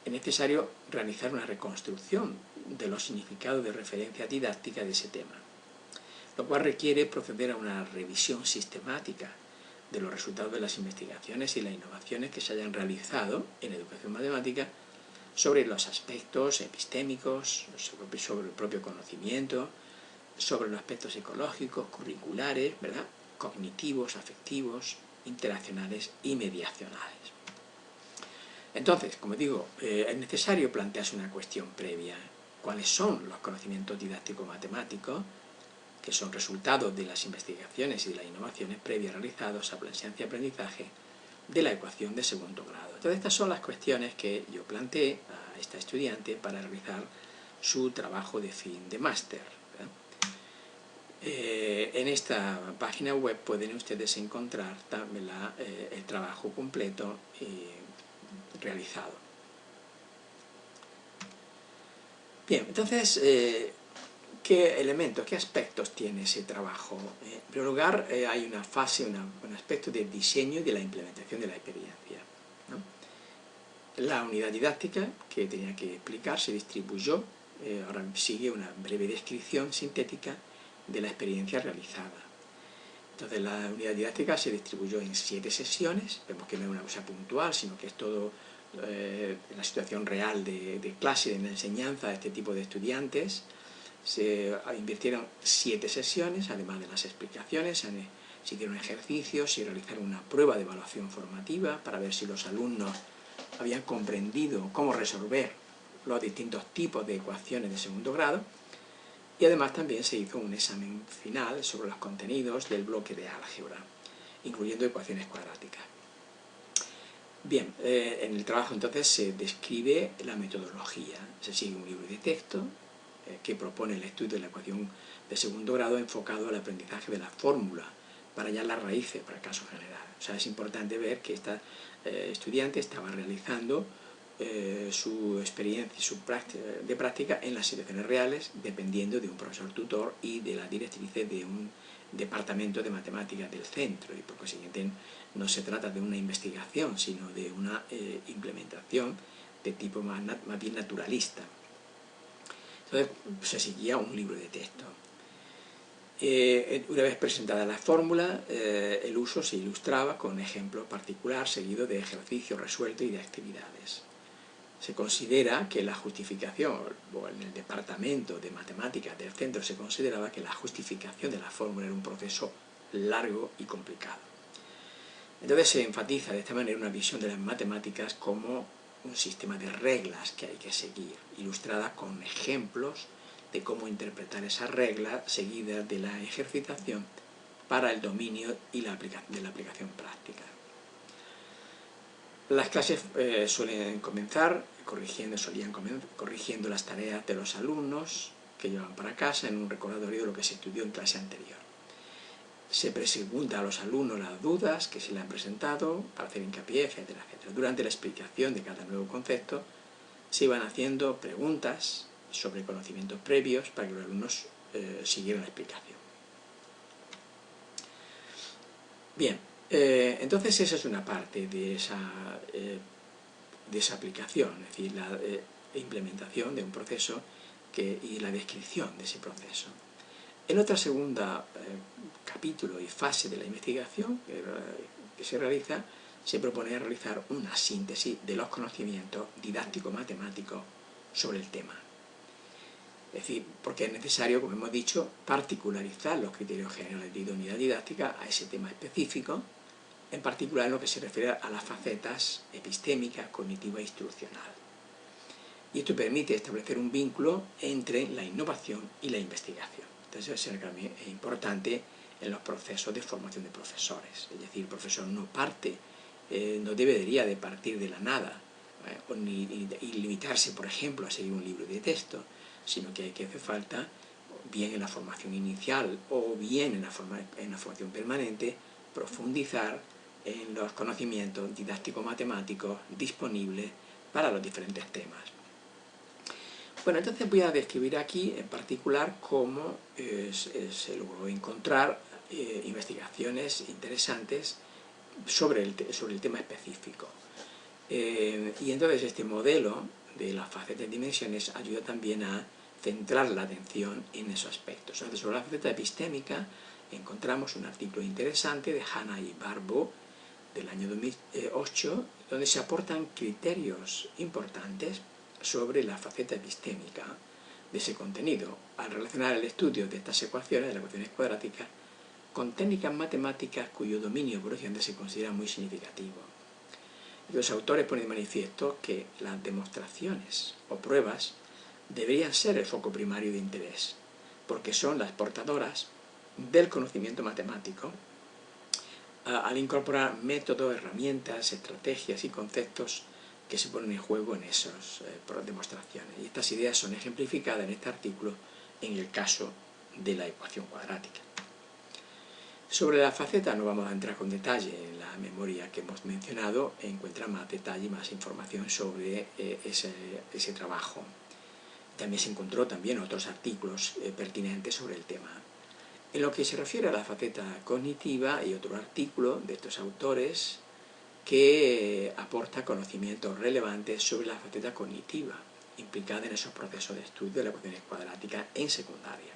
es necesario realizar una reconstrucción de los significados de referencia didáctica de ese tema, lo cual requiere proceder a una revisión sistemática de los resultados de las investigaciones y las innovaciones que se hayan realizado en educación matemática sobre los aspectos epistémicos, sobre el propio conocimiento, sobre los aspectos psicológicos, curriculares, ¿verdad?, cognitivos, afectivos, interaccionales y mediacionales. Entonces, como digo, es necesario plantearse una cuestión previa. ¿Cuáles son los conocimientos didácticos matemáticos que son resultados de las investigaciones y de las innovaciones previas realizadas a la enseñanza y aprendizaje de la ecuación de segundo grado? Entonces, estas son las cuestiones que yo planteé a esta estudiante para realizar su trabajo de fin de máster. En esta página web pueden ustedes encontrar también el trabajo completo realizado. Bien, entonces, ¿qué elementos, qué aspectos tiene ese trabajo? En primer lugar, hay una fase, un aspecto de diseño y de la implementación de la experiencia, ¿no? La unidad didáctica que tenía que explicar se distribuyó, ahora sigue una breve descripción sintética de la experiencia realizada. Entonces, la unidad didáctica se distribuyó en 7 sesiones. Vemos que no es una cosa puntual, sino que es todo la situación real de clase, de enseñanza de este tipo de estudiantes. Se invirtieron 7 sesiones, además de las explicaciones, se hicieron ejercicios, se realizaron una prueba de evaluación formativa para ver si los alumnos habían comprendido cómo resolver los distintos tipos de ecuaciones de segundo grado, y además también se hizo un examen final sobre los contenidos del bloque de álgebra, incluyendo ecuaciones cuadráticas. Bien, en el trabajo entonces se describe la metodología, se sigue un libro de texto que propone el estudio de la ecuación de segundo grado enfocado al aprendizaje de la fórmula para hallar las raíces para el caso general. O sea, es importante ver que esta estudiante estaba realizando su experiencia de práctica en las situaciones reales, dependiendo de un profesor tutor y de las directrices de un departamento de matemáticas del centro, y por consiguiente no se trata de una investigación, sino de una implementación de tipo más bien naturalista. Entonces se seguía un libro de texto. Una vez presentada la fórmula, el uso se ilustraba con un ejemplo particular seguido de ejercicios resueltos y de actividades. Se considera que la justificación, o en el departamento de matemáticas del centro se consideraba que la justificación de la fórmula era un proceso largo y complicado. Entonces se enfatiza de esta manera una visión de las matemáticas como un sistema de reglas que hay que seguir, ilustrada con ejemplos de cómo interpretar esas reglas seguidas de la ejercitación para el dominio y de la aplicación práctica. Las clases solían comenzar corrigiendo las tareas de los alumnos que llevan para casa en un recordatorio de lo que se estudió en clase anterior. Se pregunta a los alumnos las dudas que se le han presentado para hacer hincapié, etcétera, etcétera. Durante la explicación de cada nuevo concepto se iban haciendo preguntas sobre conocimientos previos para que los alumnos siguieran la explicación. Bien, entonces esa es una parte de de esa aplicación, es decir, la implementación de un proceso y la descripción de ese proceso. En otra segunda capítulo y fase de la investigación que se realiza, se propone realizar una síntesis de los conocimientos didáctico-matemáticos sobre el tema. Es decir, porque es necesario, como hemos dicho, particularizar los criterios generales de idoneidad didáctica a ese tema específico, en particular en lo que se refiere a las facetas epistémica, cognitiva e instruccional. Y esto permite establecer un vínculo entre la innovación y la investigación. Entonces, eso es importante en los procesos de formación de profesores. Es decir, el profesor no debería de partir de la nada, y limitarse, por ejemplo, a seguir un libro de texto, sino que hace falta, bien en la formación inicial o bien en la formación permanente, profundizar en los conocimientos didáctico-matemáticos disponibles para los diferentes temas. Bueno, entonces voy a describir aquí en particular cómo se logró encontrar investigaciones interesantes sobre el tema específico. Y entonces este modelo de las facetas y dimensiones ayuda también a centrar la atención en esos aspectos. Entonces, sobre la faceta epistémica encontramos un artículo interesante de Hanna y Barbo del año 2008, donde se aportan criterios importantes sobre la faceta epistémica de ese contenido, al relacionar el estudio de estas ecuaciones, de las ecuaciones cuadráticas, con técnicas matemáticas cuyo dominio por Occidente se considera muy significativo. Los autores ponen de manifiesto que las demostraciones o pruebas deberían ser el foco primario de interés, porque son las portadoras del conocimiento matemático, al incorporar métodos, herramientas, estrategias y conceptos que se ponen en juego en esas demostraciones. Y estas ideas son ejemplificadas en este artículo en el caso de la ecuación cuadrática. Sobre la faceta no vamos a entrar con detalle. En la memoria que hemos mencionado encuentra más detalle y más información sobre ese trabajo. También se encontró otros artículos pertinentes sobre el tema. En lo que se refiere a la faceta cognitiva, hay otro artículo de estos autores que aporta conocimientos relevantes sobre la faceta cognitiva implicada en esos procesos de estudio de las ecuaciones cuadráticas en secundaria.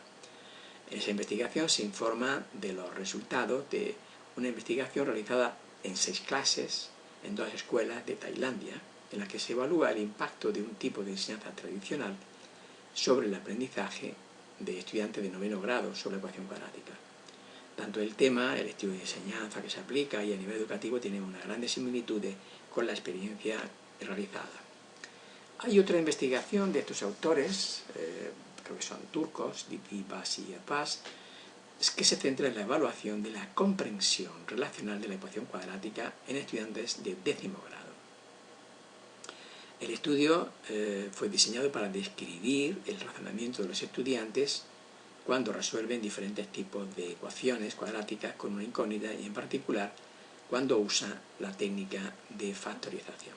En esa investigación se informa de los resultados de una investigación realizada en 6 clases en 2 escuelas de Tailandia, en la que se evalúa el impacto de un tipo de enseñanza tradicional sobre el aprendizaje de estudiantes de 9º grado sobre la ecuación cuadrática. Tanto el tema, el estilo de enseñanza que se aplica y a nivel educativo tienen unas grandes similitudes con la experiencia realizada. Hay otra investigación de estos autores, creo que son turcos, Dipibas y Yapaz, que se centra en la evaluación de la comprensión relacional de la ecuación cuadrática en estudiantes de 10º grado. El estudio fue diseñado para describir el razonamiento de los estudiantes cuando resuelven diferentes tipos de ecuaciones cuadráticas con una incógnita y en particular cuando usan la técnica de factorización.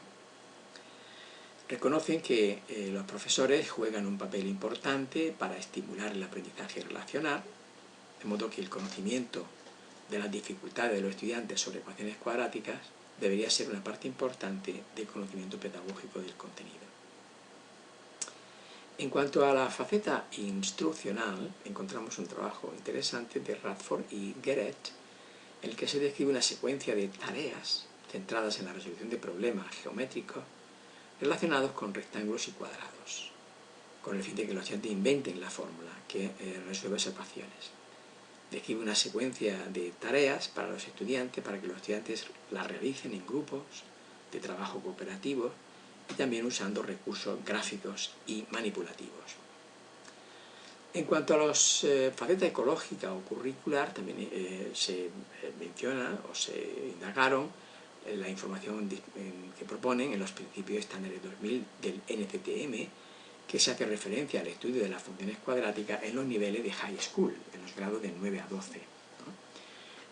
Reconocen que los profesores juegan un papel importante para estimular el aprendizaje relacional, de modo que el conocimiento de las dificultades de los estudiantes sobre ecuaciones cuadráticas debería ser una parte importante del conocimiento pedagógico del contenido. En cuanto a la faceta instruccional, encontramos un trabajo interesante de Radford y Guéret, en el que se describe una secuencia de tareas centradas en la resolución de problemas geométricos relacionados con rectángulos y cuadrados, con el fin de que los estudiantes inventen la fórmula que resuelve esas ecuaciones. Describe una secuencia de tareas para los estudiantes, para que los estudiantes las realicen en grupos de trabajo cooperativo y también usando recursos gráficos y manipulativos. En cuanto a las facetas ecológica o curricular, también se menciona o se indagaron la información que proponen en los principios estándares 2000 del NCTM, que se hace referencia al estudio de las funciones cuadráticas en los niveles de high school, en los grados de 9 a 12.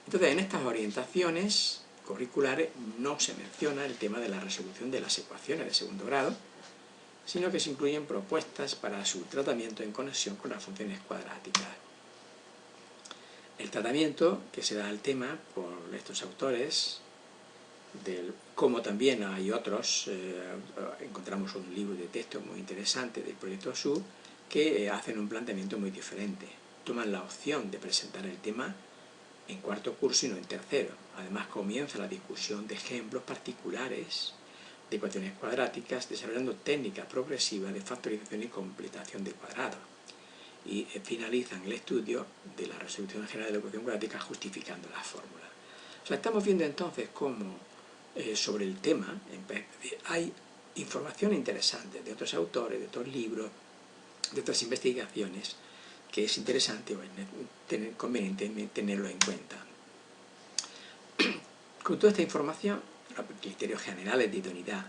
Entonces, en estas orientaciones curriculares no se menciona el tema de la resolución de las ecuaciones de 2º grado, sino que se incluyen propuestas para su tratamiento en conexión con las funciones cuadráticas. El tratamiento que se da al tema por estos autores como también hay otros, encontramos un libro de texto muy interesante del Proyecto SUR que hacen un planteamiento muy diferente. Toman la opción de presentar el tema en cuarto curso y no en tercero. Además comienza la discusión de ejemplos particulares de ecuaciones cuadráticas, desarrollando técnicas progresivas de factorización y completación de cuadrados. Y finalizan el estudio de la resolución general de la ecuación cuadrática justificando la fórmula. O sea, estamos viendo entonces cómo sobre el tema hay información interesante de otros autores, de otros libros, de otras investigaciones, que es interesante o conveniente tenerlo en cuenta. Con toda esta información, los criterios generales de idoneidad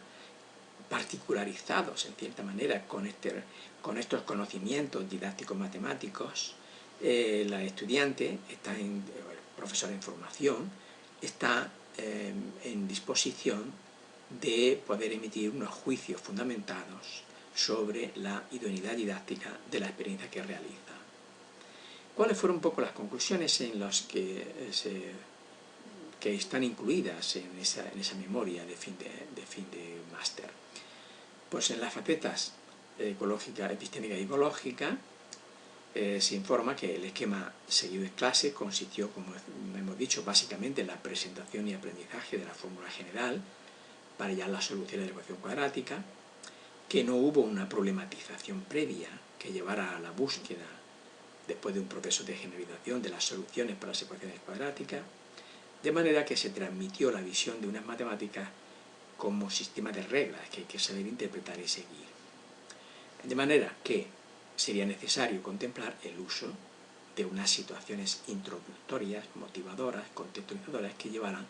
particularizados en cierta manera con estos conocimientos didácticos matemáticos, la estudiante, el profesor en formación, está en disposición de poder emitir unos juicios fundamentados sobre la idoneidad didáctica de la experiencia que realiza. ¿Cuáles fueron un poco las conclusiones en las que están incluidas en esa memoria de fin de máster? Pues en las facetas ecológica, epistémica y ecológica se informa que el esquema seguido en clase consistió, como hemos dicho, básicamente en la presentación y aprendizaje de la fórmula general para hallar las soluciones de la ecuación cuadrática, que no hubo una problematización previa que llevara a la búsqueda después de un proceso de generalización de las soluciones para las ecuaciones cuadráticas, de manera que se transmitió la visión de unas matemáticas como sistema de reglas que hay que saber interpretar y seguir. De manera que sería necesario contemplar el uso de unas situaciones introductorias, motivadoras, contextualizadoras que llevaran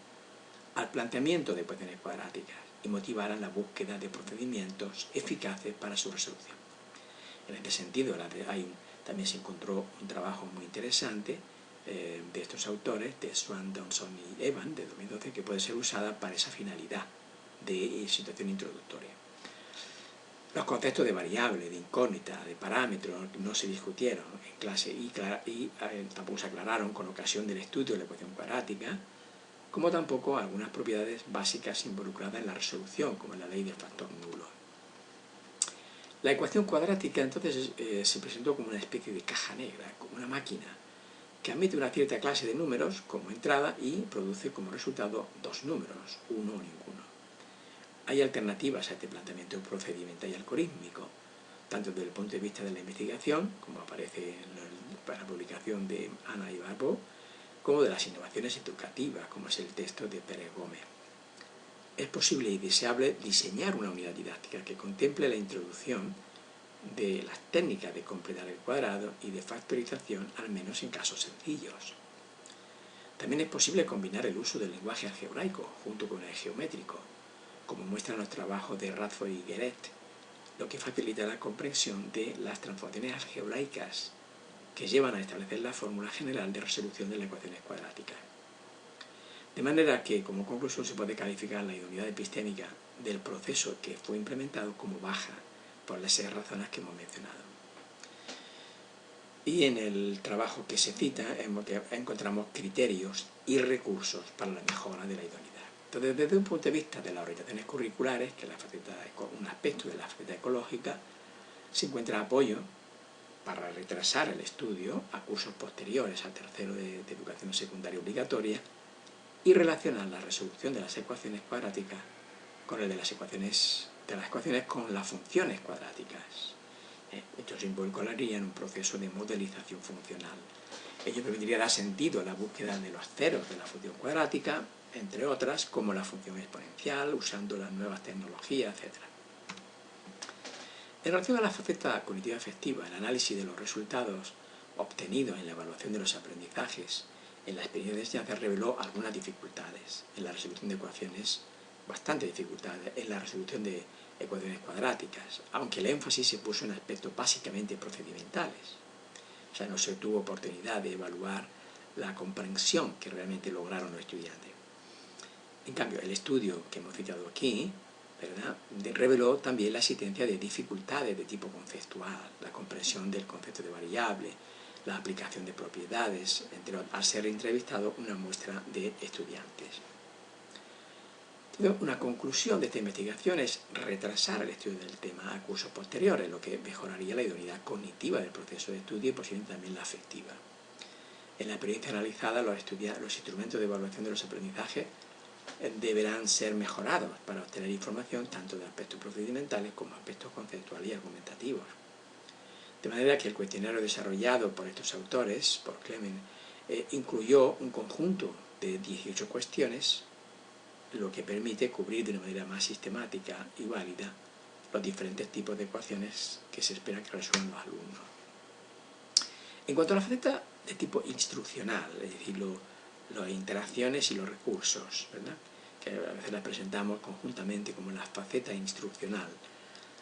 al planteamiento de ecuaciones cuadráticas y motivaran la búsqueda de procedimientos eficaces para su resolución. En este sentido, también se encontró un trabajo muy interesante de estos autores, de Swan, Dawson y Evans, de 2012, que puede ser usada para esa finalidad de situación introductoria. Los conceptos de variable, de incógnita, de parámetro no se discutieron en clase y tampoco se aclararon con ocasión del estudio de la ecuación cuadrática, como tampoco algunas propiedades básicas involucradas en la resolución, como la ley del factor nulo. La ecuación cuadrática entonces se presentó como una especie de caja negra, como una máquina, que admite una cierta clase de números como entrada y produce como resultado dos números, uno o ninguno. Hay alternativas a este planteamiento procedimental y algorítmico, tanto desde el punto de vista de la investigación, como aparece para la publicación de Ana y Barbo, como de las innovaciones educativas, como es el texto de Pérez Gómez. Es posible y deseable diseñar una unidad didáctica que contemple la introducción de las técnicas de completar el cuadrado y de factorización, al menos en casos sencillos. También es posible combinar el uso del lenguaje algebraico junto con el geométrico, como muestran los trabajos de Radford y Guéret, lo que facilita la comprensión de las transformaciones algebraicas que llevan a establecer la fórmula general de resolución de las ecuaciones cuadráticas. De manera que, como conclusión, se puede calificar la idoneidad epistémica del proceso que fue implementado como baja, por las 6 razones que hemos mencionado. Y en el trabajo que se cita encontramos criterios y recursos para la mejora de la idoneidad. Entonces, desde un punto de vista de las orientaciones curriculares, que es un aspecto de la faceta ecológica, se encuentra apoyo para retrasar el estudio a cursos posteriores al tercero de educación secundaria obligatoria y relacionar la resolución de las ecuaciones cuadráticas con el de las ecuaciones con las funciones cuadráticas. Esto se involucraría en un proceso de modelización funcional. Ello permitiría dar sentido a la búsqueda de los ceros de la función cuadrática, entre otras, como la función exponencial, usando las nuevas tecnologías, etc. En relación a la faceta cognitiva afectiva, el análisis de los resultados obtenidos en la evaluación de los aprendizajes en la experiencia de enseñanza reveló algunas dificultades en la resolución de ecuaciones, bastantes dificultades en la resolución de ecuaciones cuadráticas, aunque el énfasis se puso en aspectos básicamente procedimentales. O sea, no se tuvo oportunidad de evaluar la comprensión que realmente lograron los estudiantes. En cambio, el estudio que hemos citado aquí, ¿verdad?, reveló también la existencia de dificultades de tipo conceptual, la comprensión del concepto de variable, la aplicación de propiedades, entre otros, al ser entrevistado una muestra de estudiantes. Entonces, una conclusión de esta investigación es retrasar el estudio del tema a cursos posteriores, lo que mejoraría la idoneidad cognitiva del proceso de estudio y posiblemente también la afectiva. En la experiencia analizada, los instrumentos de evaluación de los aprendizajes deberán ser mejorados para obtener información tanto de aspectos procedimentales como aspectos conceptuales y argumentativos. De manera que el cuestionario desarrollado por estos autores, por Clement, incluyó un conjunto de 18 cuestiones, lo que permite cubrir de una manera más sistemática y válida los diferentes tipos de ecuaciones que se espera que resuelvan los alumnos. En cuanto a la faceta de tipo instruccional, es decir, las interacciones y los recursos, ¿verdad?, que a veces las presentamos conjuntamente como la faceta instruccional.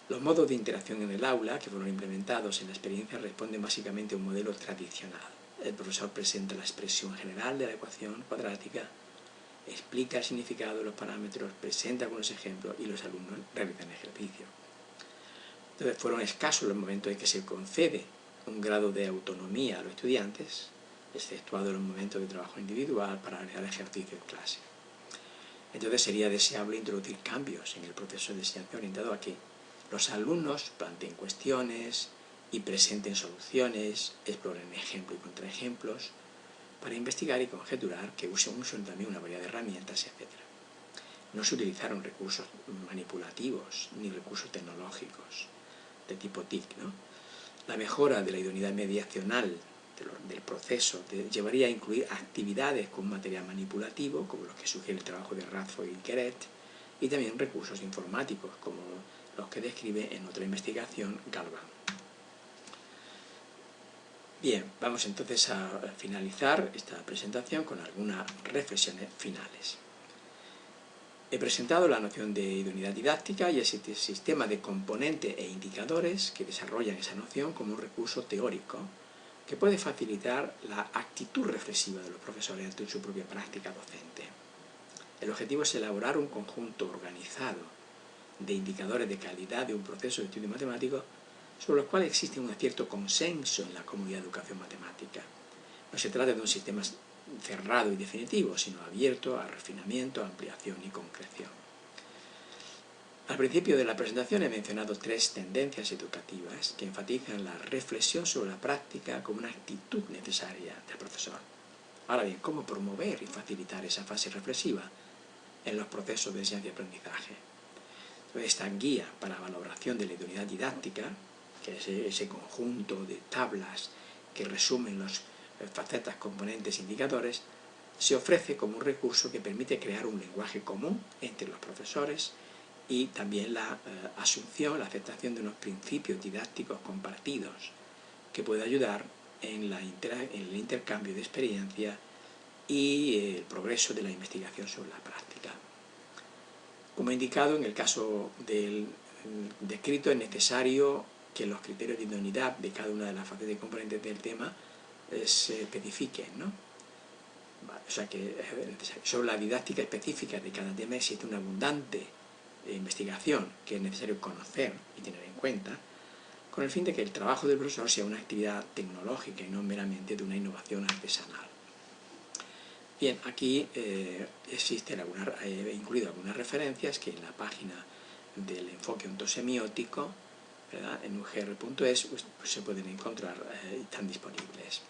Los modos de interacción en el aula que fueron implementados en la experiencia responden básicamente a un modelo tradicional. El profesor presenta la expresión general de la ecuación cuadrática, explica el significado de los parámetros, presenta algunos ejemplos y los alumnos realizan ejercicios. Entonces fueron escasos los momentos en que se concede un grado de autonomía a los estudiantes, exceptuado los momentos de trabajo individual para realizar ejercicios en clase. Entonces sería deseable introducir cambios en el proceso de enseñanza orientado a que los alumnos planteen cuestiones y presenten soluciones, exploren ejemplos y contraejemplos, para investigar y conjeturar, que usen también una variedad de herramientas, etc. No se utilizaron recursos manipulativos ni recursos tecnológicos de tipo TIC, ¿no? La mejora de la idoneidad mediacional del proceso llevaría a incluir actividades con material manipulativo, como los que sugiere el trabajo de Radford y Queret, y también recursos informáticos, como los que describe en otra investigación Galván. Bien, vamos entonces a finalizar esta presentación con algunas reflexiones finales. He presentado la noción de idoneidad didáctica y el sistema de componentes e indicadores que desarrollan esa noción como un recurso teórico que puede facilitar la actitud reflexiva de los profesores ante su propia práctica docente. El objetivo es elaborar un conjunto organizado de indicadores de calidad de un proceso de estudio matemático sobre los cuales existe un cierto consenso en la comunidad de educación matemática. No se trata de un sistema cerrado y definitivo, sino abierto a refinamiento, ampliación y concreción. Al principio de la presentación he mencionado 3 tendencias educativas que enfatizan la reflexión sobre la práctica como una actitud necesaria del profesor. Ahora bien, ¿cómo promover y facilitar esa fase reflexiva en los procesos de enseñanza y aprendizaje? Esta guía para valoración de la idoneidad didáctica, que es ese conjunto de tablas que resumen las facetas, componentes e indicadores, se ofrece como un recurso que permite crear un lenguaje común entre los profesores y también la asunción, la aceptación de unos principios didácticos compartidos que puede ayudar en el intercambio de experiencia y el progreso de la investigación sobre la práctica. Como he indicado, en el caso del descrito es necesario que los criterios de idoneidad de cada una de las facetas y componentes del tema se especifiquen, ¿no? O sea que sobre la didáctica específica de cada tema existe una abundante investigación que es necesario conocer y tener en cuenta, con el fin de que el trabajo del profesor sea una actividad tecnológica y no meramente de una innovación artesanal. Bien, aquí existen he incluido algunas referencias que en la página del enfoque ontosemiótico, ¿verdad?, en ugr.es, pues se pueden encontrar y están disponibles.